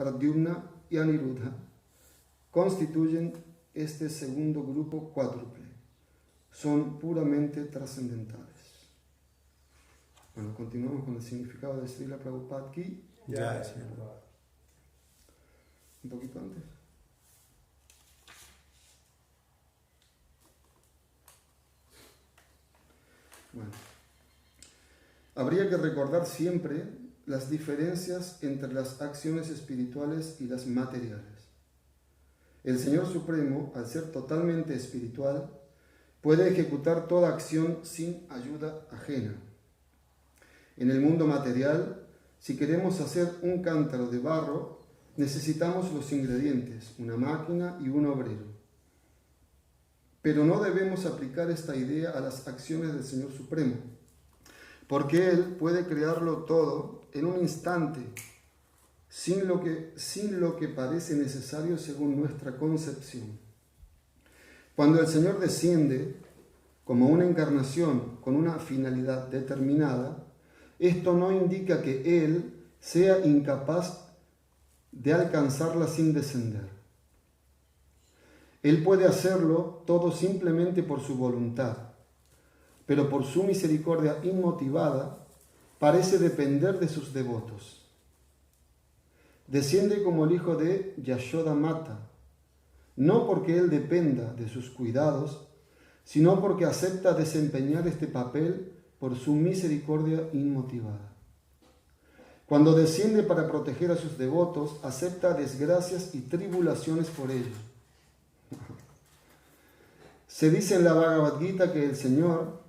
Pradyumna y Aniruddha constituyen este segundo grupo cuádruple. Son puramente trascendentales. Bueno, continuamos con el significado de Srila Prabhupada Ki. Ya, Señor. Un poquito antes. Bueno, habría que recordar siempre las diferencias entre las acciones espirituales y las materiales. El Señor Supremo, al ser totalmente espiritual, puede ejecutar toda acción sin ayuda ajena. En el mundo material, si queremos hacer un cántaro de barro, necesitamos los ingredientes, una máquina y un obrero. Pero no debemos aplicar esta idea a las acciones del Señor Supremo, porque Él puede crearlo todo en un instante, sin lo que parece necesario según nuestra concepción. Cuando el Señor desciende como una encarnación con una finalidad determinada, esto no indica que Él sea incapaz de alcanzarla sin descender. Él puede hacerlo todo simplemente por su voluntad, pero por su misericordia inmotivada parece depender de sus devotos. Desciende como el hijo de Yashoda Mata, no porque él dependa de sus cuidados, sino porque acepta desempeñar este papel por su misericordia inmotivada. Cuando desciende para proteger a sus devotos, acepta desgracias y tribulaciones por ellos. Se dice en la Bhagavad Gita que el Señor,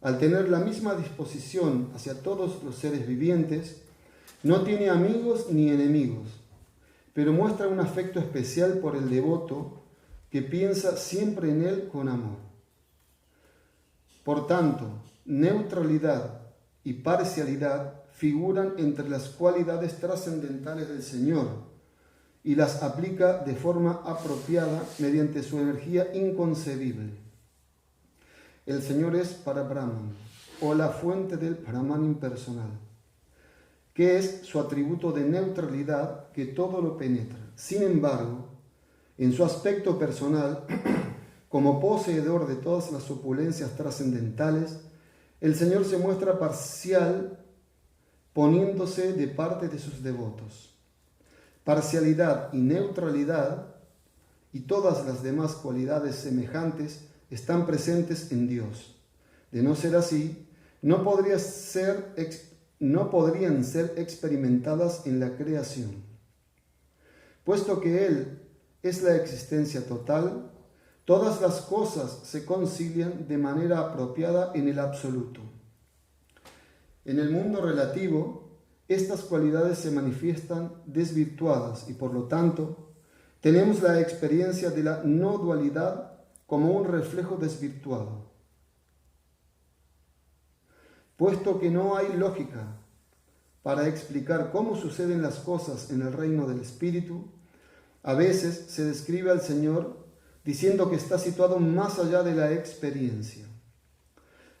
al tener la misma disposición hacia todos los seres vivientes, no tiene amigos ni enemigos, pero muestra un afecto especial por el devoto que piensa siempre en él con amor. Por tanto, neutralidad y parcialidad figuran entre las cualidades trascendentales del Señor y las aplica de forma apropiada mediante su energía inconcebible. El Señor es Parabrahman, o la fuente del Brahman impersonal, que es su atributo de neutralidad que todo lo penetra. Sin embargo, en su aspecto personal, como poseedor de todas las opulencias trascendentales, el Señor se muestra parcial, poniéndose de parte de sus devotos. Parcialidad y neutralidad y todas las demás cualidades semejantes están presentes en Dios. De no ser así, no podrían ser experimentadas en la creación. Puesto que Él es la existencia total, todas las cosas se concilian de manera apropiada en el absoluto. En el mundo relativo, estas cualidades se manifiestan desvirtuadas y por lo tanto tenemos la experiencia de la no dualidad como un reflejo desvirtuado. Puesto que no hay lógica para explicar cómo suceden las cosas en el reino del espíritu, a veces se describe al Señor diciendo que está situado más allá de la experiencia.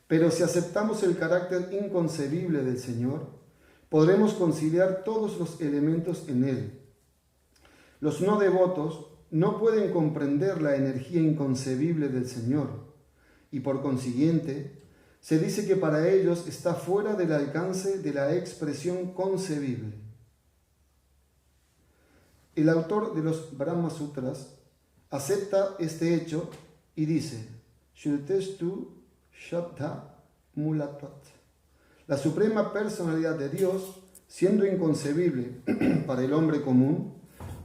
Pero si aceptamos el carácter inconcebible del Señor, podremos conciliar todos los elementos en Él. Los no devotos no pueden comprender la energía inconcebible del Señor y por consiguiente se dice que para ellos está fuera del alcance de la expresión concebible. El autor de los Brahma Sutras acepta este hecho y dice: Shrutestu Shabda Mulatvat. La suprema personalidad de Dios, siendo inconcebible para el hombre común,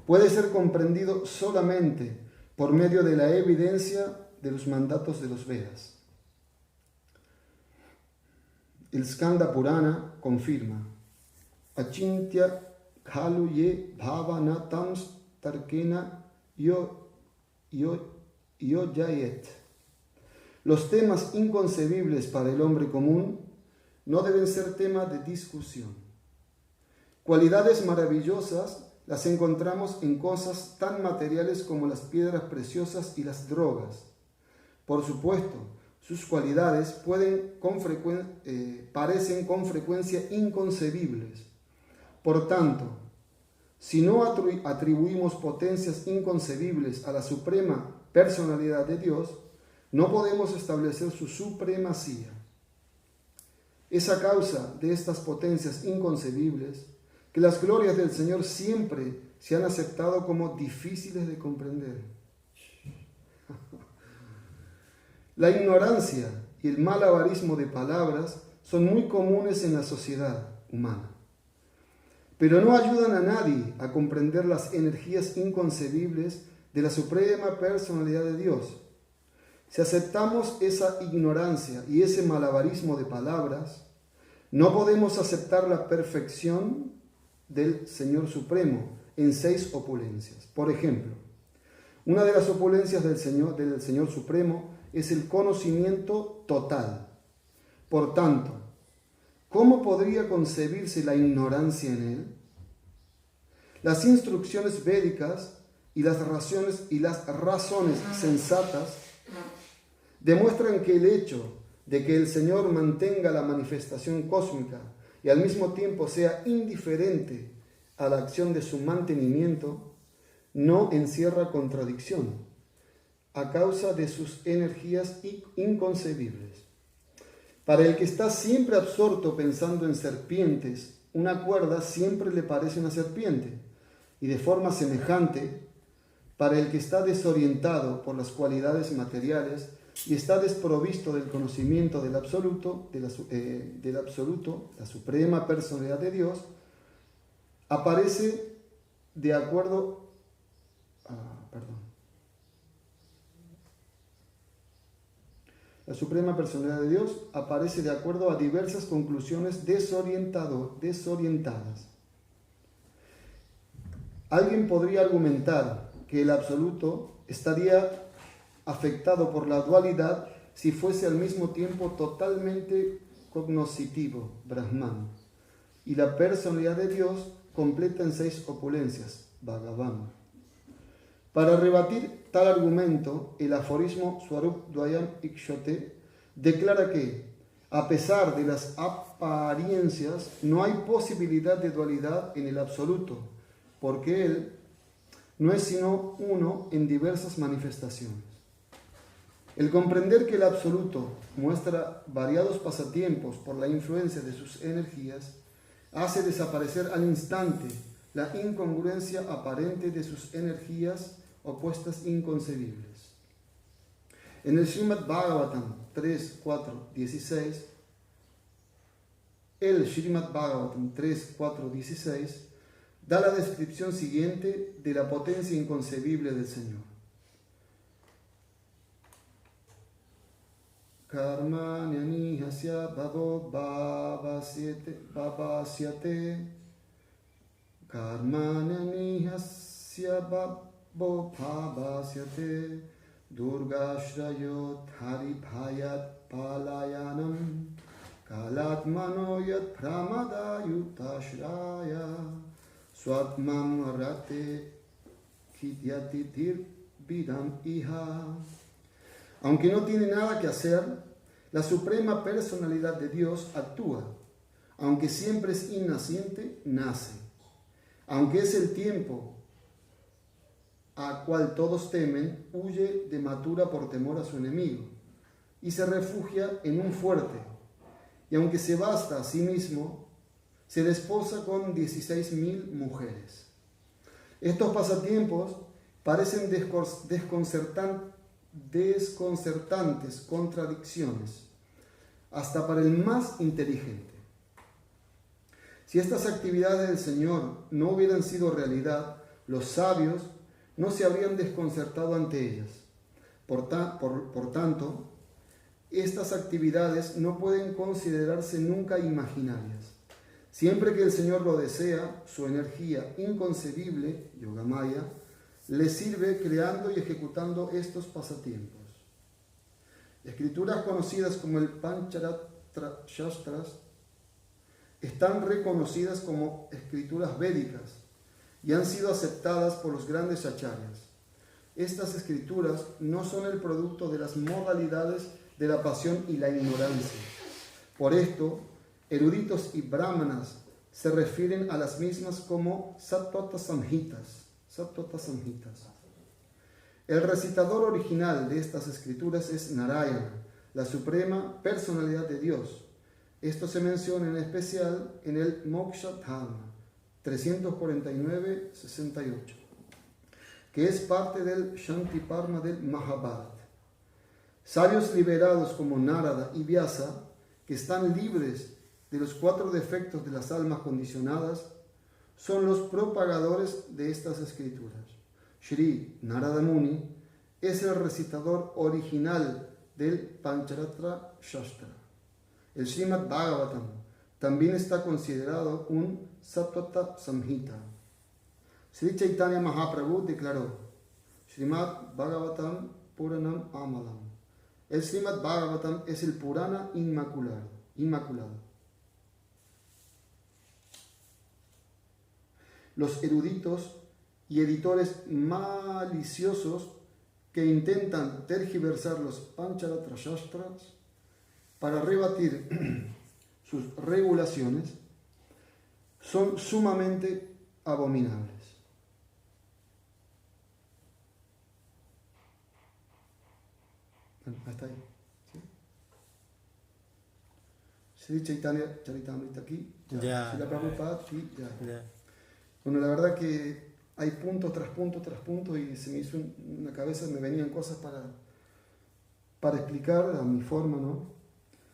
puede ser comprendido solamente por medio de la evidencia de los mandatos de los Vedas. El Skanda Purana confirma: Achintya khalu ye bhavanatams tarkena yo yayet. Los temas inconcebibles para el hombre común no deben ser tema de discusión. Cualidades maravillosas las encontramos en cosas tan materiales como las piedras preciosas y las drogas. Por supuesto, sus cualidades parecen con frecuencia inconcebibles. Por tanto, Si no atribuimos potencias inconcebibles a la suprema personalidad de Dios, no podemos establecer su supremacía. Es a causa de estas potencias inconcebibles que las glorias del Señor siempre se han aceptado como difíciles de comprender. La ignorancia y el malabarismo de palabras son muy comunes en la sociedad humana, pero no ayudan a nadie a comprender las energías inconcebibles de la suprema personalidad de Dios. Si aceptamos esa ignorancia y ese malabarismo de palabras, no podemos aceptar la perfección del Señor Supremo en 6 opulencias. Por ejemplo, una de las opulencias del Señor Supremo es el conocimiento total. Por tanto, ¿cómo podría concebirse la ignorancia en él? Las instrucciones védicas y las razones sensatas demuestran que el hecho de que el Señor mantenga la manifestación cósmica y al mismo tiempo sea indiferente a la acción de su mantenimiento, no encierra contradicción a causa de sus energías inconcebibles. Para el que está siempre absorto pensando en serpientes, una cuerda siempre le parece una serpiente, y de forma semejante, para el que está desorientado por las cualidades materiales y está desprovisto del conocimiento del absoluto, la suprema personalidad de Dios, aparece de acuerdo La suprema personalidad de Dios aparece de acuerdo a diversas conclusiones desorientadas. Alguien podría argumentar que el absoluto estaría afectado por la dualidad si fuese al mismo tiempo totalmente cognoscitivo, Brahman, y la personalidad de Dios completa en 6 opulencias, Bhagavan. Para rebatir tal argumento, el aforismo Swarup Dvayam Ikshote declara que, a pesar de las apariencias, no hay posibilidad de dualidad en el absoluto, porque él no es sino uno en diversas manifestaciones. El comprender que el absoluto muestra variados pasatiempos por la influencia de sus energías hace desaparecer al instante la incongruencia aparente de sus energías opuestas inconcebibles. En el Srimad Bhagavatam 3, 4, 16, el Srimad Bhagavatam 3, 4, 16 da la descripción siguiente de la potencia inconcebible del Señor. Karmanyanihasya bhavo bhavasyate Karmanyanihasya bhavo bhavasyate Durgashrayot haribhayat palayanam Kalatmano yat pramadayutashraya Swatmam rate kityatitir vidam iha. Aunque no tiene nada que hacer, la suprema personalidad de Dios actúa. Aunque siempre es innaciente, nace. Aunque es el tiempo a cual todos temen, huye de matura por temor a su enemigo y se refugia en un fuerte. Y aunque se basta a sí mismo, se desposa con 16.000 mujeres. Estos pasatiempos parecen desconcertantes contradicciones, hasta para el más inteligente. Si estas actividades del Señor no hubieran sido realidad, los sabios no se habrían desconcertado ante ellas. Por tanto, estas actividades no pueden considerarse nunca imaginarias. Siempre que el Señor lo desea, su energía inconcebible, Yogamaya, le sirve creando y ejecutando estos pasatiempos. Escrituras conocidas como el Pancharatra Shastras están reconocidas como escrituras védicas y han sido aceptadas por los grandes acharyas. Estas escrituras no son el producto de las modalidades de la pasión y la ignorancia. Por esto, eruditos y brahmanas se refieren a las mismas como Sattvata Samhitas. El recitador original de estas escrituras es Narayana, la suprema personalidad de Dios. Esto se menciona en especial en el Moksha Dhamma 349-68, que es parte del Shantiparna del Mahabharata. Sabios liberados como Narada y Vyasa, que están libres de los 4 defectos de las almas condicionadas, son los propagadores de estas escrituras. Shri Narada Muni es el recitador original del Pancharatra Shastra. El Srimad Bhagavatam también está considerado un Sattvata Samhita. Sri Chaitanya Mahaprabhu declaró: Srimad Bhagavatam Puranam Amalam. El Srimad Bhagavatam es el Purana inmaculado. Los eruditos y editores maliciosos que intentan tergiversar los Pancharatra Shastras para rebatir sus regulaciones son sumamente abominables. Bueno, hasta ahí. ¿Sí? Sri Chaitanya Charitamrita aquí. Ya. Srila Prabhupada aquí. Ya. Ya. Bueno, la verdad que hay punto tras punto y se me hizo en la cabeza, me venían cosas para explicar a mi forma, ¿no?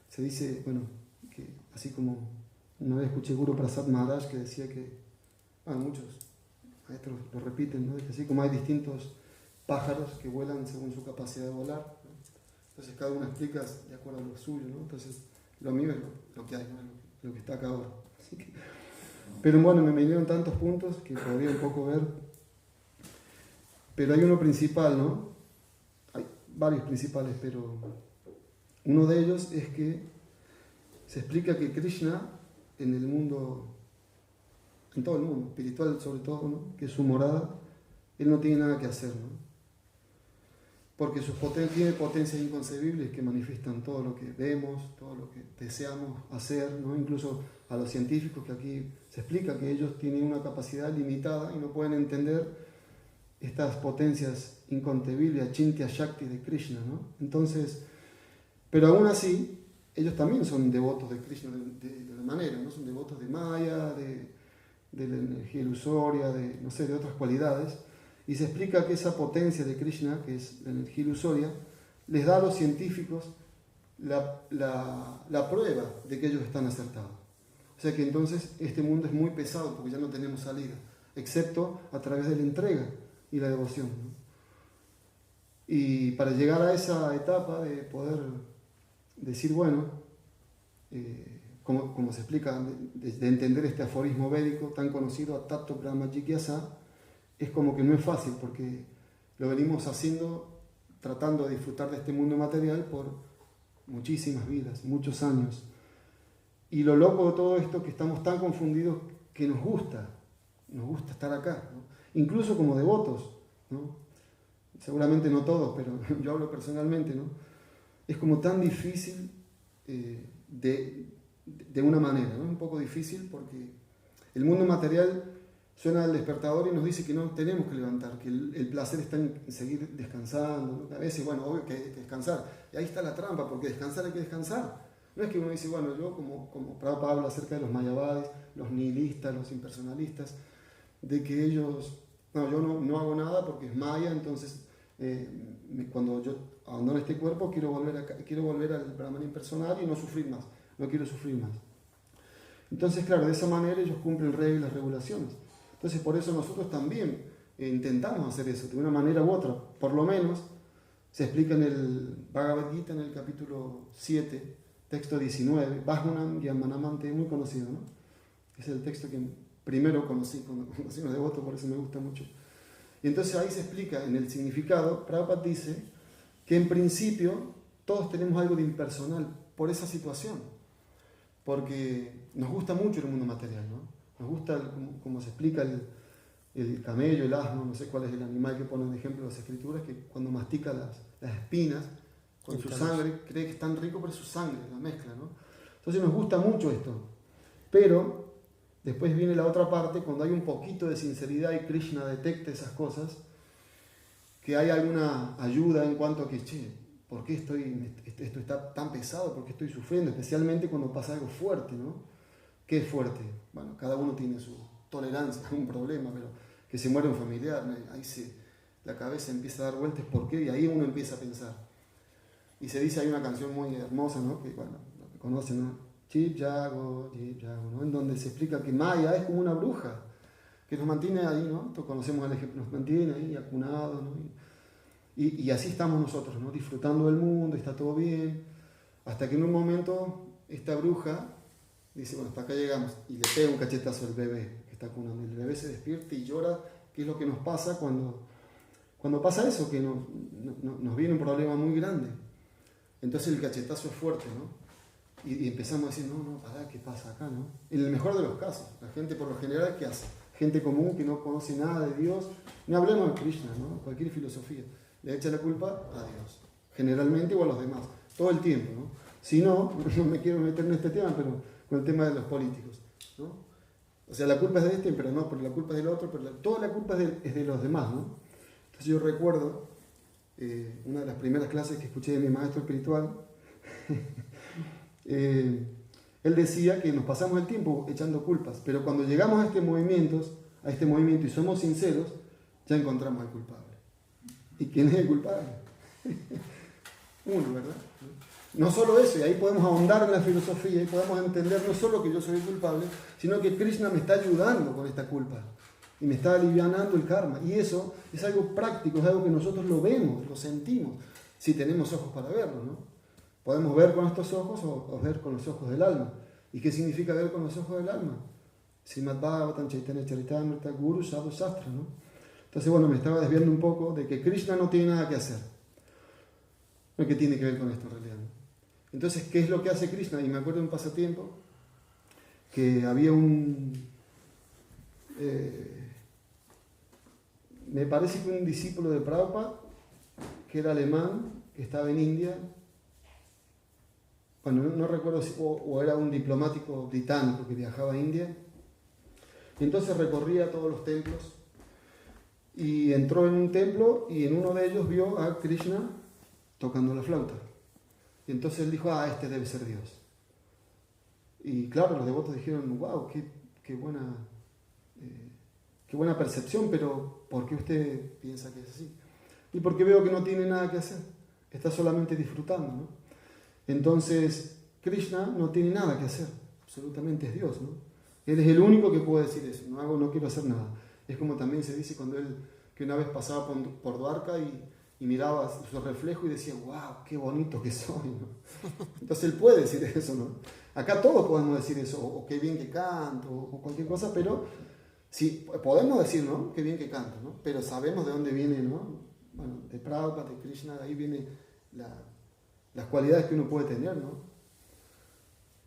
Se dice, bueno, que así como una vez escuché Guru Prasad Maharaj que decía que, bueno, muchos maestros lo repiten, ¿no? Que así como hay distintos pájaros que vuelan según su capacidad de volar, ¿no? Entonces cada uno explica de acuerdo a lo suyo, ¿no? Entonces lo mío es lo que hay, ¿no? Lo que está acá ahora. Así que, pero bueno, me vinieron tantos puntos que podría un poco ver. Pero hay uno principal, ¿no? Hay varios principales, pero uno de ellos es que se explica que Krishna en el mundo, en todo el mundo, espiritual sobre todo, ¿no? Que es su morada, él no tiene nada que hacer, ¿no? Porque tiene potencias inconcebibles que manifiestan todo lo que vemos, todo lo que deseamos hacer, ¿no? Incluso a los científicos, que aquí se explica que ellos tienen una capacidad limitada y no pueden entender estas potencias inconcebibles, Achintya Shakti de Krishna, ¿no? Entonces, pero aún así, ellos también son devotos de Krishna de la manera, ¿no? Son devotos de Maya, de la energía ilusoria, de otras cualidades. Y se explica que esa potencia de Krishna, que es la energía ilusoria, les da a los científicos la prueba de que ellos están acertados. O sea que entonces este mundo es muy pesado porque ya no tenemos salida, excepto a través de la entrega y la devoción, ¿no? Y para llegar a esa etapa de poder decir, bueno, como se explica, de entender este aforismo védico tan conocido, Tattva Brahma Jigyasa, es como que no es fácil porque lo venimos haciendo, tratando de disfrutar de este mundo material por muchísimas vidas, muchos años. Y lo loco de todo esto es que estamos tan confundidos que nos gusta estar acá, ¿no? Incluso como devotos, ¿no? Seguramente no todos, pero yo hablo personalmente, ¿no? Es como tan difícil de una manera, ¿no? Un poco difícil porque el mundo material suena al despertador y nos dice que no tenemos que levantar, que el placer está en seguir descansando, ¿no? A veces, bueno, obvio que hay que descansar. Y ahí está la trampa, porque descansar hay que descansar. No es que uno dice, bueno, yo como Prabhupada habla acerca de los mayavadis, los nihilistas, los impersonalistas, de que ellos, no, yo no hago nada porque es maya, entonces cuando yo abandono este cuerpo quiero volver al Brahman impersonal y no sufrir más, no quiero sufrir más. Entonces, claro, de esa manera ellos cumplen reglas, regulaciones. Entonces, por eso nosotros también intentamos hacer eso, de una manera u otra. Por lo menos, se explica en el Bhagavad Gita, en el capítulo 7, texto 19, Bhajunam Gyamanamante, muy conocido, ¿no? Es el texto que primero conocí cuando conocí a los devotos, por eso me gusta mucho. Y entonces ahí se explica en el significado, Prabhupada dice que en principio todos tenemos algo de impersonal por esa situación, porque nos gusta mucho el mundo material, ¿no? Nos gusta, como se explica, el camello, el asno, no sé cuál es el animal que ponen de ejemplo en las escrituras, que cuando mastica las espinas con su sangre, cree que es tan rico, pero es su sangre, la mezcla, ¿no? Entonces nos gusta mucho esto, pero Después viene la otra parte, cuando hay un poquito de sinceridad y Krishna detecta esas cosas, que hay alguna ayuda en cuanto a que, che, ¿por qué esto está tan pesado? ¿Por qué estoy sufriendo? Especialmente cuando pasa algo fuerte, ¿no? ¿Qué es fuerte? Bueno, cada uno tiene su tolerancia a un problema, pero que se muere un familiar, ahí la cabeza empieza a dar vueltas, ¿por qué? Y ahí uno empieza a pensar. Y se dice, hay una canción muy hermosa, ¿no? Que, bueno, lo que conocen, ¿no? Chip Jago, ¿no? En donde se explica que Maya es como una bruja, que nos mantiene ahí, ¿no? Todos conocemos el ejemplo, nos mantiene ahí acunados, ¿no? Y así estamos nosotros, ¿no? Disfrutando del mundo, está todo bien, hasta que en un momento esta bruja dice, bueno, hasta acá llegamos, y le pega un cachetazo al bebé que está acunando, y el bebé se despierta y llora, que es lo que nos pasa cuando pasa eso, que nos viene un problema muy grande. Entonces el cachetazo es fuerte, ¿no? Y empezamos a decir, no, pará, ¿qué pasa acá, no? En el mejor de los casos, la gente por lo general, ¿qué hace? Gente común que no conoce nada de Dios, no hablemos de Krishna, ¿no? Cualquier filosofía, le echa la culpa a Dios, generalmente o a los demás, todo el tiempo, ¿no? Si no, no me quiero meter en este tema, pero con el tema de los políticos, ¿no? O sea, la culpa es de este, pero no, pero la culpa es del otro, pero toda la culpa es de los demás, ¿no? Entonces yo recuerdo una de las primeras clases que escuché de mi maestro espiritual, él decía que nos pasamos el tiempo echando culpas, pero cuando llegamos a este movimiento y somos sinceros, ya encontramos al culpable. ¿Y quién es el culpable? Uno, ¿verdad? No solo eso, y ahí podemos ahondar en la filosofía y podemos entender no solo que yo soy el culpable, sino que Krishna me está ayudando con esta culpa y me está alivianando el karma. Y eso es algo práctico, es algo que nosotros lo vemos, lo sentimos, si tenemos ojos para verlo, ¿no? Podemos ver con estos ojos o ver con los ojos del alma. ¿Y qué significa ver con los ojos del alma? Srimad Bhagavatam, Chaitanya Charitamrita, Guru, Sadhu, Sastra, ¿no? Entonces, bueno, me estaba desviando un poco de que Krishna no tiene nada que hacer. No, ¿qué tiene que ver con esto en realidad? Entonces, ¿qué es lo que hace Krishna? Y me acuerdo de un pasatiempo que había me parece que un discípulo de Prabhupada, que era alemán, que estaba en India. Bueno, no recuerdo si o era un diplomático británico que viajaba a India. Y entonces recorría todos los templos y entró en un templo y en uno de ellos vio a Krishna tocando la flauta. Y entonces él dijo, este debe ser Dios. Y claro, los devotos dijeron, wow, qué buena percepción, pero ¿por qué usted piensa que es así? Y porque veo que no tiene nada que hacer, está solamente disfrutando, ¿no? Entonces, Krishna no tiene nada que hacer, absolutamente es Dios, ¿no? Él es el único que puede decir eso, no quiero hacer nada. Es como también se dice cuando él, que una vez pasaba por Dwarka y miraba su reflejo y decía, wow, qué bonito que soy, ¿no? Entonces él puede decir eso, ¿no? Acá todos podemos decir eso, o qué bien que canto, o cualquier cosa, pero sí, podemos decir, ¿no? Qué bien que canto, ¿no? Pero sabemos de dónde viene, ¿no? Bueno, de Prabhupada, de Krishna, de ahí vienen las cualidades que uno puede tener, ¿no?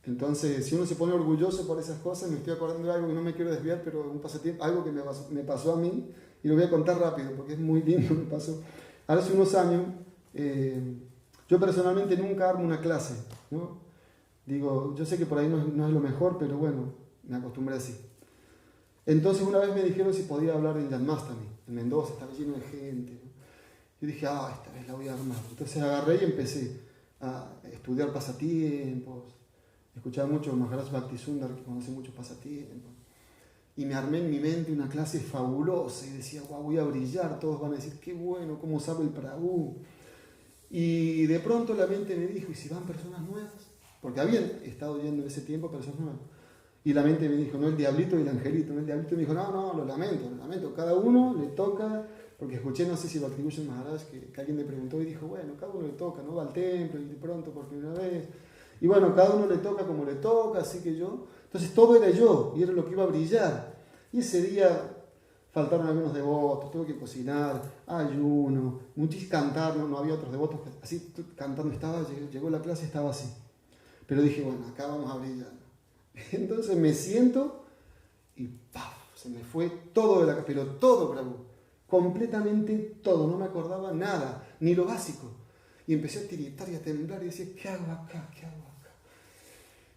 Entonces, si uno se pone orgulloso por esas cosas, me estoy acordando de algo que no me quiero desviar, pero un pasatiempo, algo que me pasó a mí, y lo voy a contar rápido, porque es muy lindo, me pasó. Hace unos años, yo personalmente nunca armo una clase, ¿no? Digo, yo sé que por ahí no es lo mejor, pero bueno, me acostumbré así. Entonces una vez me dijeron si podía hablar en Janmastami, en Mendoza, estaba lleno de gente, ¿no? Yo dije, esta vez la voy a armar. Entonces agarré y empecé a estudiar pasatiempos, escuchaba mucho Maharaj Bhaktisundar, que conoce muchos pasatiempos, y me armé en mi mente una clase fabulosa y decía, voy a brillar, todos van a decir, qué bueno, cómo sabe el Prabhu. Y de pronto la mente me dijo, ¿y si van personas nuevas? Porque habían estado yendo en ese tiempo personas nuevas. Y la mente me dijo, no el diablito y el angelito, no el diablito me dijo, no, lo lamento, cada uno le toca, porque escuché, no sé si Bhakti-Bhushan Maharaj, que alguien le preguntó y dijo, bueno, cada uno le toca, no va al templo y de pronto por primera vez, y bueno, cada uno le toca como le toca, así que yo, entonces todo era yo, y era lo que iba a brillar, y ese día faltaron algunos devotos, tuve que cocinar, ayuno, muchísimo cantar, no había otros devotos, así cantando llegó la clase y estaba así, pero dije, bueno, acá vamos a brillar. Entonces me siento y ¡paf! Se me fue todo de la cabeza, pero todo, Prabhu, completamente todo, no me acordaba nada, ni lo básico. Y empecé a tiritar y a temblar y decía, ¿qué hago acá?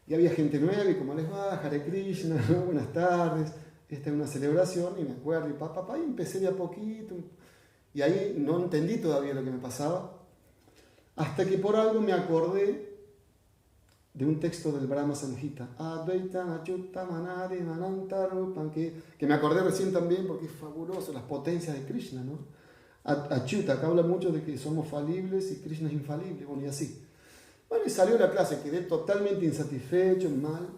Y había gente nueva, y ¿cómo les va? Hare Krishna, ¿no? Buenas tardes, esta es una celebración, y me acuerdo, y empecé de a poquito, y ahí no entendí todavía lo que me pasaba, hasta que por algo me acordé de un texto del Brahma Samhita, que me acordé recién también porque es fabuloso, las potencias de Krishna, ¿no? Achyuta, que habla mucho de que somos falibles y Krishna es infalible, bueno, y así. Bueno, y salió la clase, quedé totalmente insatisfecho, mal,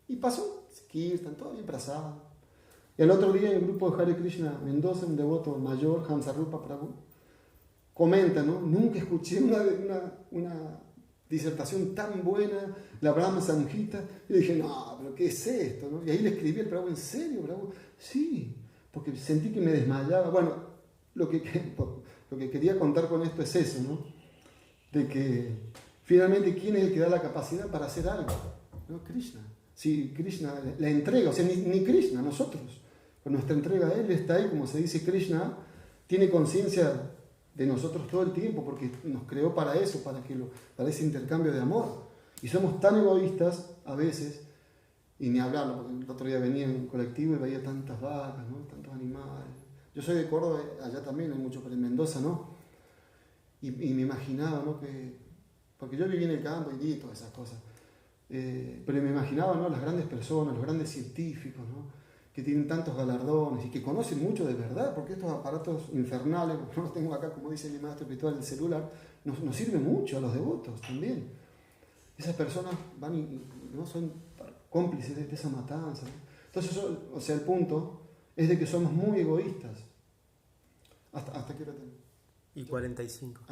y pasó, Kirtan, todo bien pasado. Y al otro día, en el grupo de Hare Krishna Mendoza, un devoto mayor, Hamsarupa Prabhu, comenta, ¿no? Nunca escuché una disertación tan buena, la Brahma Samhita. Y dije, no, pero ¿qué es esto? ¿No? Y ahí le escribí al Prabhu, ¿en serio, Prabhu? Sí, porque sentí que me desmayaba. Bueno, lo que quería contar con esto es eso, ¿no? De que finalmente, ¿quién es el que da la capacidad para hacer algo? ¿No? Krishna. Si Krishna la entrega, o sea, ni Krishna, nosotros. Con nuestra entrega a Él está ahí, como se dice, Krishna tiene conciencia de nosotros todo el tiempo, porque nos creó para eso, para ese intercambio de amor. Y somos tan egoístas a veces, y ni hablarlo, porque el otro día venía en colectivo y veía tantas vacas, ¿no? Tantos animales. Yo soy de Córdoba, allá también hay mucho, pero en Mendoza no. Y me imaginaba, ¿no? Porque yo viví en el campo y vi todas esas cosas. Pero me imaginaba, ¿no? Las grandes personas, los grandes científicos, ¿no? Que tienen tantos galardones y que conocen mucho de verdad, porque estos aparatos infernales, porque no los tengo acá, como dice mi maestro espiritual, el celular, nos sirven mucho a los devotos también. Esas personas van y no son cómplices de esa matanza, ¿no? Entonces, eso, o sea, el punto es de que somos muy egoístas. ¿Hasta qué hora tengo? Y 45.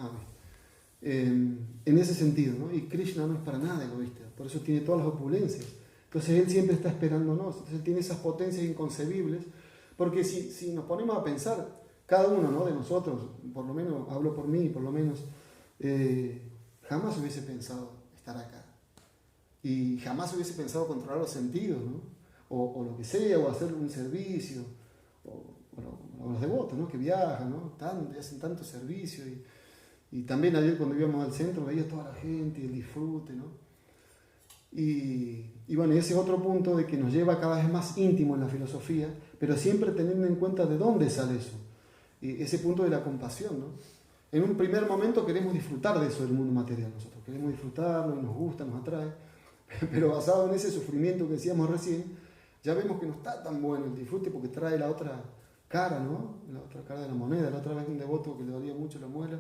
En ese sentido, ¿no? Y Krishna no es para nada egoísta, por eso tiene todas las opulencias. Entonces Él siempre está esperándonos, entonces Él tiene esas potencias inconcebibles, porque si nos ponemos a pensar, cada uno, ¿no? De nosotros, por lo menos, hablo por mí, por lo menos, jamás hubiese pensado estar acá. Y jamás hubiese pensado controlar los sentidos, ¿no? O lo que sea, o hacer un servicio, o los devotos, ¿no? Que viajan, ¿no? Y hacen tanto servicio. Y también ayer cuando íbamos al centro veía toda la gente y el disfrute, ¿no? Y bueno, ese es otro punto de que nos lleva cada vez más íntimo en la filosofía, pero siempre teniendo en cuenta de dónde sale eso. Y ese punto de la compasión, ¿no? En un primer momento queremos disfrutar de eso del mundo material nosotros, queremos disfrutarlo y nos gusta, nos atrae, pero basado en ese sufrimiento que decíamos recién, ya vemos que no está tan bueno el disfrute porque trae la otra cara, ¿no? La otra cara de la moneda. La otra vez un devoto que le dolía mucho la muela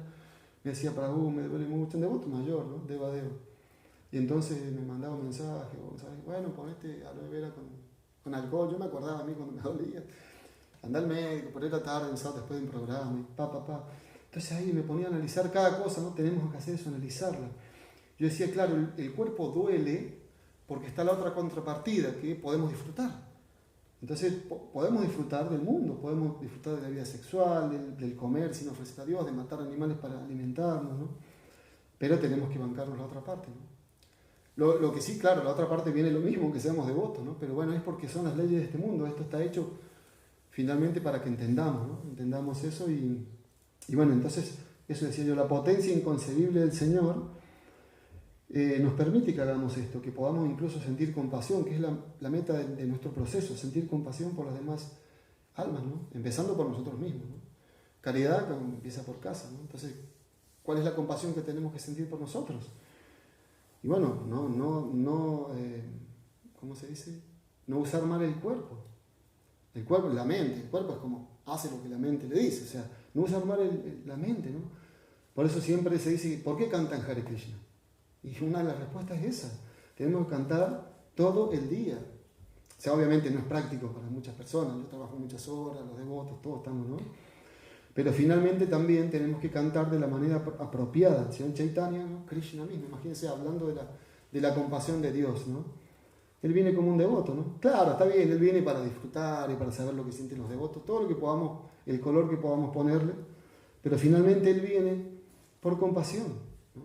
me decía, Prabhu, me duele mucho, un devoto mayor, ¿no? Deva. Y entonces me mandaba un mensaje, ¿sabes? Bueno, ponete aloe vera con alcohol. Yo me acordaba a mí cuando me dolía. Andá al médico, por ahí la tarde, un sábado después de un programa, y Entonces ahí me ponía a analizar cada cosa, ¿no? Tenemos que hacer eso, analizarla. Yo decía, claro, el cuerpo duele porque está la otra contrapartida que podemos disfrutar. Entonces podemos disfrutar del mundo, podemos disfrutar de la vida sexual, del comer sin ofrecer a Dios, de matar animales para alimentarnos, ¿no? Pero tenemos que bancarnos la otra parte, ¿no? Lo que sí, claro, la otra parte viene lo mismo, que seamos devotos, ¿no? Pero bueno, es porque son las leyes de este mundo. Esto está hecho finalmente para que entendamos, ¿no? Entendamos eso y bueno, entonces, eso decía yo, la potencia inconcebible del Señor nos permite que hagamos esto, que podamos incluso sentir compasión, que es la meta de nuestro proceso, sentir compasión por las demás almas, ¿no? Empezando por nosotros mismos, ¿no? Caridad empieza por casa, ¿no? Entonces, ¿cuál es la compasión que tenemos que sentir por nosotros? Y bueno, ¿cómo se dice? No usar mal el cuerpo. El cuerpo, la mente, el cuerpo es como hace lo que la mente le dice, o sea, no usar mal la mente, ¿no? Por eso siempre se dice, ¿por qué cantan Hare Krishna? Y una de las respuestas es esa, tenemos que cantar todo el día. O sea, obviamente no es práctico para muchas personas, yo trabajo muchas horas, los devotos, todos estamos, ¿no? Pero finalmente también tenemos que cantar de la manera apropiada. El Señor Chaitanya, ¿no? Krishna mismo, imagínense hablando de la compasión de Dios, ¿no? Él viene como un devoto, ¿no? Claro, está bien, Él viene para disfrutar y para saber lo que sienten los devotos, todo lo que podamos, el color que podamos ponerle, pero finalmente Él viene por compasión, ¿no?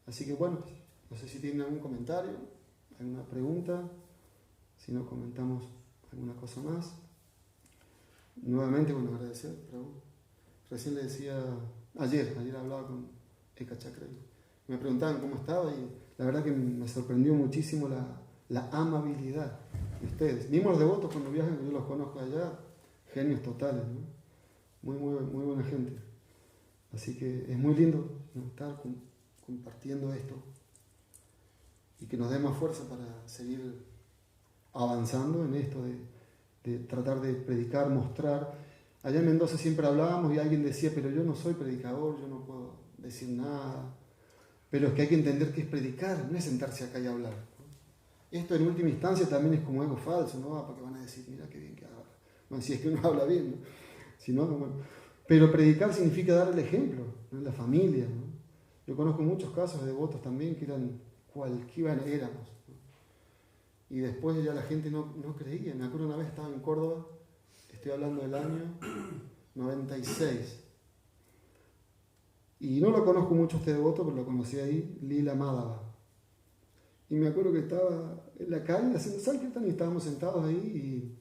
Así que bueno, no sé si tienen algún comentario, alguna pregunta, si no comentamos alguna cosa más. Nuevamente, bueno, agradecer, Prabhu. Recién le decía, ayer hablaba con Eka Chakra Me preguntaban cómo estaba y la verdad que me sorprendió muchísimo la amabilidad de ustedes. Mismos los devotos cuando viajan, yo los conozco allá, genios totales, ¿no? Muy, muy, muy buena gente. Así que es muy lindo, ¿no?, estar compartiendo esto y que nos dé más fuerza para seguir avanzando en esto de tratar de predicar, mostrar. Allá en Mendoza siempre hablábamos y alguien decía, pero yo no soy predicador, yo no puedo decir nada. Pero es que hay que entender que es predicar, no es sentarse acá y hablar. Esto en última instancia también es como algo falso, ¿no? Porque van a decir, mira qué bien que habla. Bueno, si es que uno habla bien, ¿no? Si no, bueno. Pero predicar significa dar el ejemplo, ¿no?, en la familia, ¿no? Yo conozco muchos casos de devotos también que eran cualquiera éramos, ¿no? Y después ya la gente no creía. Me acuerdo una vez estaba en Córdoba, estoy hablando del año 96. Y no lo conozco mucho este devoto, pero lo conocí ahí, Lila Madhava. Y me acuerdo que estaba en la calle haciendo Sankirtan y estábamos sentados ahí y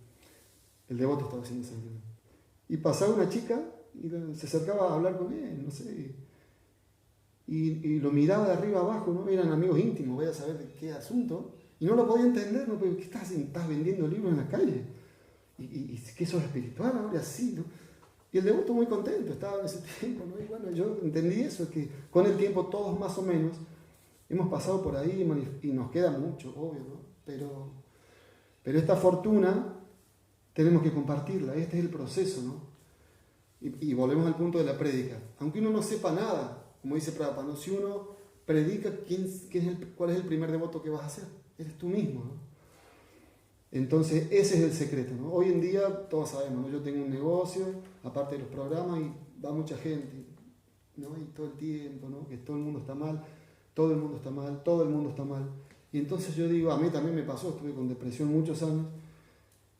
el devoto estaba haciendo Sankirtan. Y pasaba una chica y se acercaba a hablar con él, no sé. Y lo miraba de arriba abajo, ¿no? Eran amigos íntimos, voy a saber de qué asunto. Y no lo podía entender, ¿no? Pero ¿qué estás vendiendo libros en la calle? ¿Y qué eso es espiritual ahora? Sí, ¿no? Y el devoto muy contento estaba en ese tiempo, ¿no? Y bueno, yo entendí eso, que con el tiempo todos más o menos hemos pasado por ahí y nos queda mucho, obvio, ¿no? Pero esta fortuna tenemos que compartirla, este es el proceso, ¿no? Y volvemos al punto de la prédica. Aunque uno no sepa nada, como dice Prabhupada, ¿no?, si uno predica, ¿cuál es el primer devoto que vas a hacer? Eres tú mismo, ¿no? Entonces ese es el secreto, ¿no? Hoy en día todos sabemos, ¿no? Yo tengo un negocio, aparte de los programas, y va mucha gente, ¿no? Y todo el tiempo, ¿no?, que todo el mundo está mal, todo el mundo está mal, todo el mundo está mal. Y entonces yo digo, a mí también me pasó, estuve con depresión muchos años,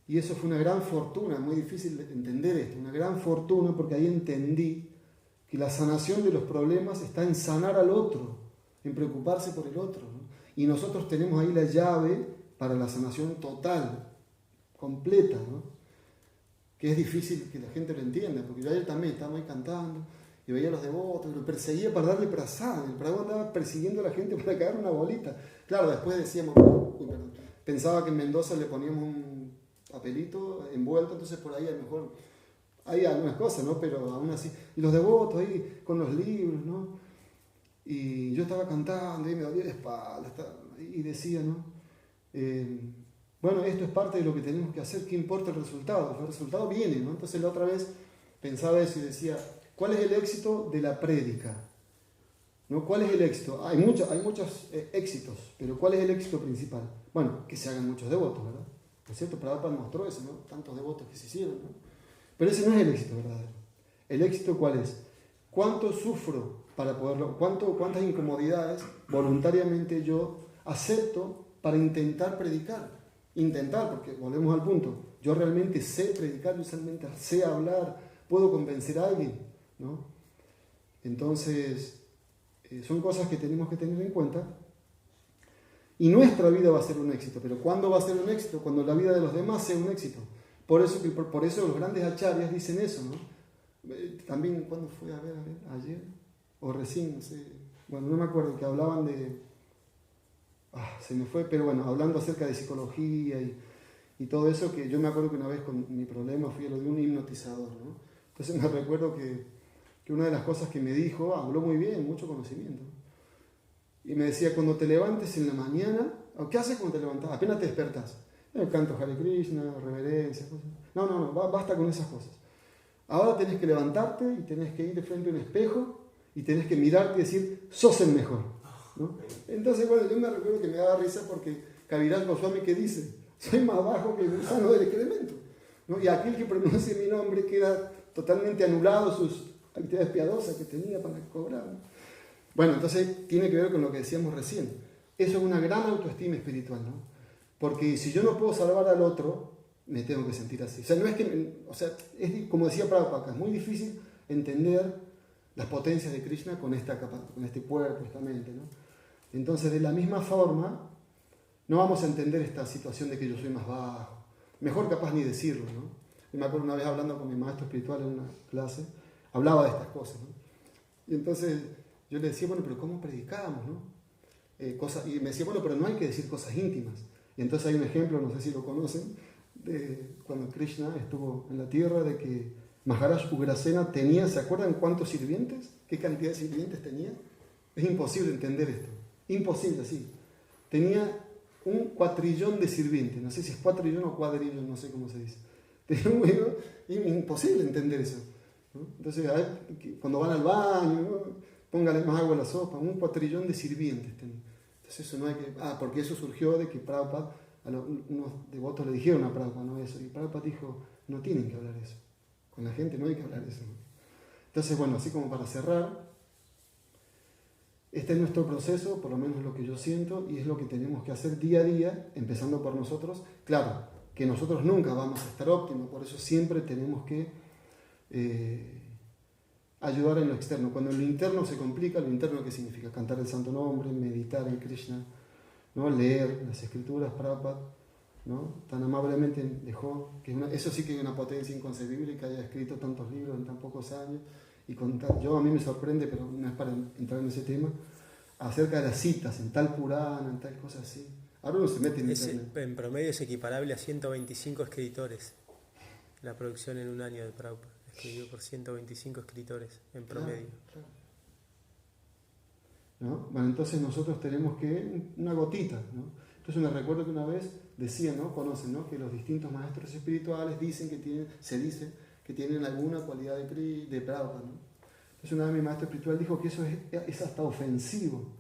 y eso fue una gran fortuna, muy difícil de entender esto, una gran fortuna, porque ahí entendí que la sanación de los problemas está en sanar al otro, en preocuparse por el otro, ¿no? Y nosotros tenemos ahí la llave para la sanación total, completa, ¿no? Que es difícil que la gente lo entienda, porque yo ayer también estaba ahí cantando y veía a los devotos, lo perseguía para darle prasad, el Prabhu andaba persiguiendo a la gente para caer una bolita. Claro, después decíamos, pensaba que en Mendoza le poníamos un papelito envuelto, entonces por ahí a lo mejor hay algunas cosas, ¿no? Pero aún así, y los devotos ahí con los libros, ¿no? Y yo estaba cantando y me dolía la espalda, y decía, ¿no? Bueno, esto es parte de lo que tenemos que hacer, ¿qué importa el resultado? El resultado viene, ¿no? Entonces la otra vez pensaba eso y decía, ¿cuál es el éxito de la prédica? ¿No? ¿Cuál es el éxito? Hay muchos éxitos, pero ¿cuál es el éxito principal? Bueno, que se hagan muchos devotos, ¿verdad? ¿No es cierto? Prabhupada mostró eso, ¿no? Tantos devotos que se hicieron, ¿no? Pero ese no es el éxito verdadero. ¿El éxito cuál es? ¿Cuánto sufro para poderlo? ¿Cuántas incomodidades voluntariamente yo acepto para intentar predicar? Intentar, porque volvemos al punto. Yo realmente sé predicar, yo realmente sé hablar, puedo convencer a alguien, ¿no? Entonces, son cosas que tenemos que tener en cuenta. Y nuestra vida va a ser un éxito. Pero ¿cuándo va a ser un éxito? Cuando la vida de los demás sea un éxito. Por eso los grandes acharyas dicen eso, ¿no? También, ¿cuándo fue? A ver, ayer o recién, no sé. Bueno, no me acuerdo, que hablaban de... se me fue, pero bueno, hablando acerca de psicología y todo eso, que yo me acuerdo que una vez con mi problema fui a lo de un hipnotizador, ¿no? Entonces me recuerdo que una de las cosas que me dijo, habló muy bien, mucho conocimiento. Y me decía, cuando te levantes en la mañana, ¿qué haces cuando te levantas? Apenas te despertas. Canto Hare Krishna, reverencia, cosas. No, basta con esas cosas. Ahora tenés que levantarte y tenés que ir de frente a un espejo y tenés que mirarte y decir, sos el mejor, ¿no? Entonces, bueno, yo me recuerdo que me daba risa porque Kaviraj Goswami, que dice, soy más bajo que el gusano del excremento, ¿no? Y aquel que pronuncie mi nombre queda totalmente anulado sus actividades piadosas que tenía para cobrar, ¿no? Bueno, entonces tiene que ver con lo que decíamos recién. Eso es una gran autoestima espiritual, ¿no? Porque si yo no puedo salvar al otro, me tengo que sentir así. O sea, no es que, es como decía Prabhupada, es muy difícil entender las potencias de Krishna con este cuerpo, esta mente, ¿no? Entonces, de la misma forma, no vamos a entender esta situación de que yo soy más bajo. Mejor capaz ni decirlo, ¿no? Yo me acuerdo una vez hablando con mi maestro espiritual en una clase, hablaba de estas cosas, ¿no? Y entonces yo le decía, bueno, pero ¿cómo predicamos, no? Y me decía, bueno, pero no hay que decir cosas íntimas. Y entonces hay un ejemplo, no sé si lo conocen, de cuando Krishna estuvo en la tierra, de que Maharaj Ugrasena tenía, ¿se acuerdan cuántos sirvientes? ¿Qué cantidad de sirvientes tenía? Es imposible entender esto. Imposible, sí. Tenía un cuatrillón de sirvientes. No sé si es cuatrillón o cuadrillón, no sé cómo se dice. Es imposible entender eso, ¿no? Entonces, cuando van al baño, ¿no? Póngale más agua a la sopa. Un cuatrillón de sirvientes tenía. Entonces, eso no hay que... porque eso surgió de que Prabhupada, unos devotos le dijeron a Prabhupada, ¿no? Eso. Y Prabhupada dijo, no tienen que hablar eso. Con la gente no hay que hablar eso, ¿no? Entonces, bueno, así como para cerrar, este es nuestro proceso, por lo menos lo que yo siento, y es lo que tenemos que hacer día a día, empezando por nosotros. Claro, que nosotros nunca vamos a estar óptimos, por eso siempre tenemos que ayudar en lo externo. Cuando en lo interno se complica, lo interno, ¿qué significa? Cantar el santo nombre, meditar en Krishna, ¿no? Leer las escrituras, Prabhupada, ¿no? Tan amablemente dejó, eso sí que es una potencia inconcebible, que haya escrito tantos libros en tan pocos años, y a mí me sorprende, pero no es para entrar en ese tema, acerca de las citas, en tal Purana, en tal cosa así. Ahora uno se mete en internet. En promedio es equiparable a 125 escritores, la producción en un año de Prabhupada, escribió por 125 escritores en promedio. Claro. ¿No? Bueno, entonces nosotros tenemos que, una gotita, ¿no? Entonces me recuerdo que una vez decían, ¿no? Conocen, ¿no? Que los distintos maestros espirituales dicen que tienen, que tienen alguna cualidad de Prabhupada, ¿no? Entonces una vez mi maestro espiritual dijo que eso es hasta ofensivo,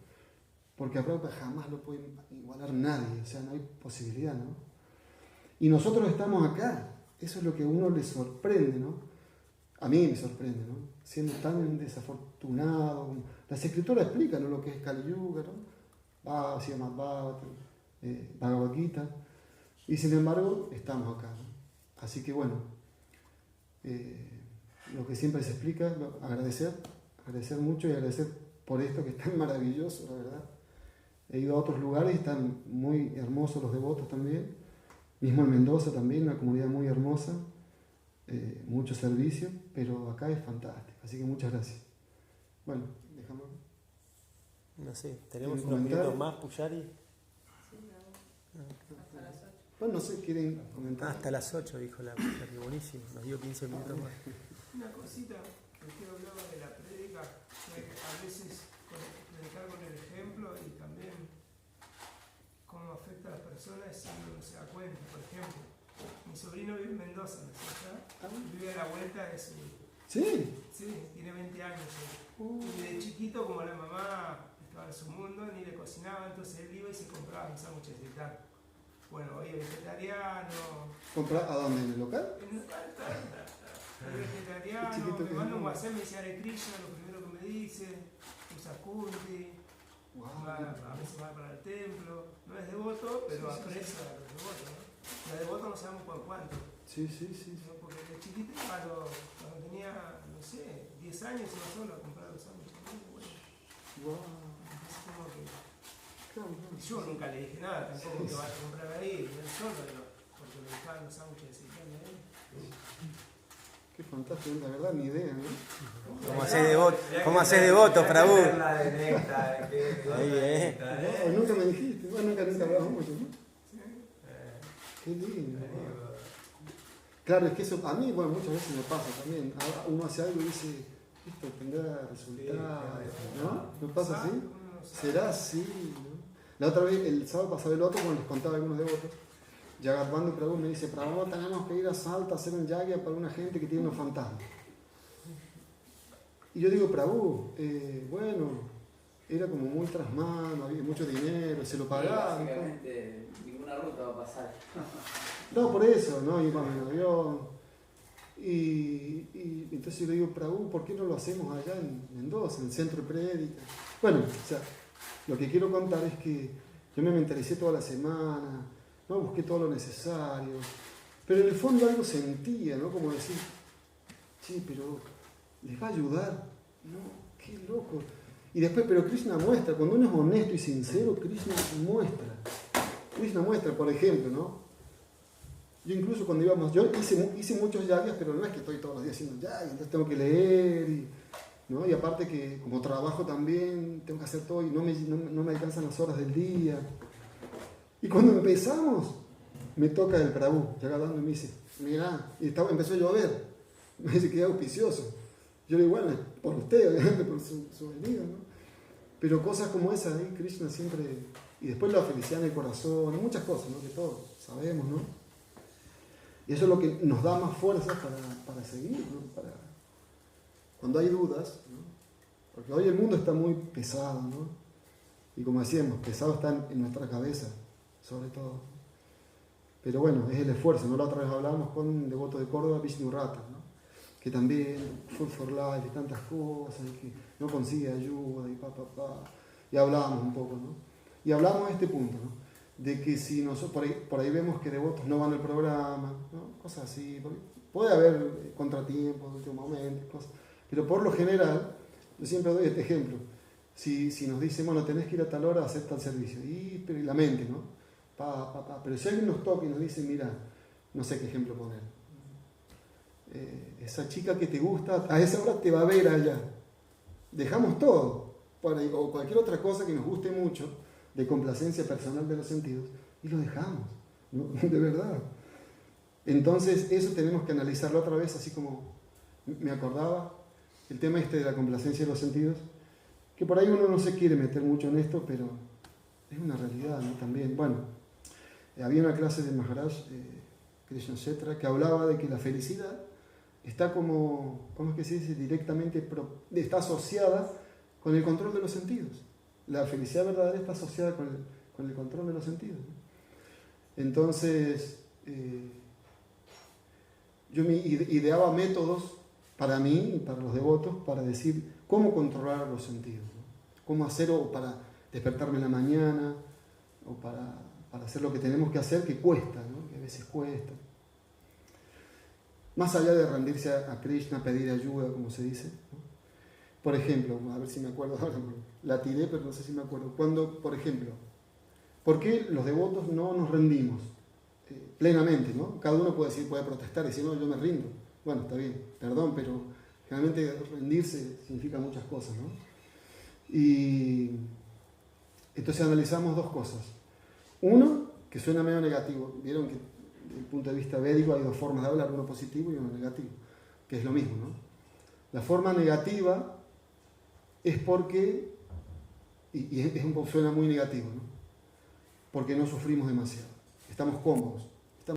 porque a Prabhupada jamás lo puede igualar nadie, o sea, no hay posibilidad, ¿no? Y nosotros estamos acá, eso es lo que a uno le sorprende, ¿no? A mí me sorprende, ¿no? Siendo tan desafortunado. Las escrituras explican, ¿no? Lo que es Kali Yuga, ¿no? Se llama Bhagavad Gita, y sin embargo estamos acá, ¿no? Así que bueno, lo que siempre se explica, agradecer mucho y agradecer por esto que es tan maravilloso, la verdad. He ido a otros lugares y están muy hermosos los devotos también, mismo en Mendoza también, una comunidad muy hermosa, mucho servicio, pero acá es fantástico, así que muchas gracias. Bueno, dejamos. No sé, tenemos unos minutos más, Pujari. Hasta las 8. Bueno, no sé, ¿quieren comentar? Hasta las 8, dijo la Pujari, buenísimo, nos dio 15 minutos más. Una cosita que usted hablaba de la prédica, que a veces predicar con el ejemplo y también cómo afecta a las personas si uno no se da cuenta. Por ejemplo, mi sobrino vive en Mendoza, ¿no es cierto? Vive a la vuelta de su... Sí. Sí, tiene 20 años. Y de chiquito, como la mamá estaba en su mundo, ni le cocinaba, entonces él iba y se compraba un sándwich de tal. Bueno, hoy es vegetariano. ¿Comprar a dónde? ¿En el local? En el local está. Es vegetariano, me manda un WhatsApp, me dice Hare Krishna, lo primero que me dice, usa Kunti, a veces va para el templo, no es devoto, pero aprecia a los devotos, ¿no? Los devotos no sabemos por cuánto. Sí. ¿No? Porque de chiquito, cuando tenía, no sé, 10 años, iba solo a comprar los sándwiches. Bueno. Entonces, como que... Yo nunca le dije nada, tampoco que vaya a comprar ahí, él solo, porque le gustaban los sándwiches de Siciliano a él. Qué fantástico, la verdad, ni idea, ¿no? ¿Cómo haces devoto, Prabhu? Nunca me dijiste, nunca hablamos mucho, ¿no? Sí. Qué lindo. Claro, es que eso a mí, bueno, muchas veces me pasa también. Uno hace algo y dice, esto tendrá resultado, ¿no? ¿No pasa así? ¿Será así? ¿No? La otra vez, el sábado pasado el otro, cuando les contaba a algunos devotos, Jagat Bandhu Prabhu me dice, Prabhu, tenemos que ir a Salta a hacer un yagya para una gente que tiene unos fantasmas. Y yo digo, Prabhu, bueno, era como muy tras mano, había mucho dinero, se lo pagaban. Básicamente, ninguna ruta va a pasar. No, por eso, ¿no? Íbamos en avión. Y entonces yo le digo, Prabhu, ¿por qué no lo hacemos allá en Mendoza, en el centro de prédica? Bueno, o sea, lo que quiero contar es que yo me mentalicé toda la semana, ¿no? Busqué todo lo necesario, pero en el fondo algo sentía, ¿no? Como decir, sí, pero ¿les va a ayudar? No, qué loco. Y después, pero Krishna muestra, cuando uno es honesto y sincero, Krishna muestra, por ejemplo, ¿no? Yo incluso cuando íbamos, yo hice muchos yagyas, pero no es que estoy todos los días haciendo yagyas, entonces tengo que leer ¿no? Y aparte que como trabajo también, tengo que hacer todo y no me alcanzan las horas del día. Y cuando empezamos, me toca el Prabhu, llega dando y me dice, mirá, y empezó a llover, me dice que es auspicioso. Yo le digo, bueno, por usted, obviamente, por su venida, ¿no? Pero cosas como esas, ¿eh? Krishna siempre, y después la felicidad en el corazón, y muchas cosas, ¿no? Que todos sabemos, ¿no? Y eso es lo que nos da más fuerzas para seguir, ¿no? Cuando hay dudas, ¿no? Porque hoy el mundo está muy pesado, ¿no? Y como decíamos, pesado está en nuestra cabeza, sobre todo. Pero bueno, es el esfuerzo, ¿no? La otra vez hablábamos con un devoto de Córdoba, Vishnu Rata, ¿no? Que también, Food for Life y tantas cosas, y que no consigue ayuda, y y hablábamos un poco, ¿no? Y hablábamos de este punto, ¿no? De que si nosotros, por ahí vemos que devotos no van al programa, ¿no? Cosas así, puede haber contratiempos de último momento, cosas, pero por lo general, yo siempre doy este ejemplo, si nos dicen, bueno, tenés que ir a tal hora a hacer tal servicio, pero y la mente, ¿no? Pero si alguien nos toca y nos dice, mira, no sé qué ejemplo poner, esa chica que te gusta, a esa hora te va a ver allá, dejamos todo, o cualquier otra cosa que nos guste mucho, de complacencia personal de los sentidos, y lo dejamos, ¿no? De verdad. Entonces eso tenemos que analizarlo otra vez, así como me acordaba, el tema este de la complacencia de los sentidos, que por ahí uno no se quiere meter mucho en esto, pero es una realidad, ¿no? También, bueno, había una clase de Maharaj, Krishna Kshetra, que hablaba de que la felicidad está como, ¿cómo es que se dice? Directamente, está asociada con el control de los sentidos. La felicidad verdadera está asociada con el control de los sentidos, ¿no? Entonces, yo me ideaba métodos para mí y para los devotos para decir cómo controlar los sentidos, ¿no? Cómo hacer o para despertarme en la mañana o para hacer lo que tenemos que hacer que cuesta, ¿no? Que a veces cuesta. Más allá de rendirse a Krishna, pedir ayuda, como se dice, ¿no? Por ejemplo, a ver si me acuerdo ahora, la tiré, pero no sé si me acuerdo. Cuando, por ejemplo, ¿por qué los devotos no nos rendimos plenamente, ¿no? Cada uno puede decir, puede protestar y decir, no, yo me rindo. Bueno, está bien, perdón, pero generalmente rendirse significa muchas cosas, ¿no? Y entonces analizamos dos cosas. Uno, que suena medio negativo. Vieron que desde el punto de vista védico hay dos formas de hablar, uno positivo y uno negativo, que es lo mismo, ¿no? La forma negativa es porque, suena muy negativo, ¿no? Porque no sufrimos demasiado, estamos cómodos.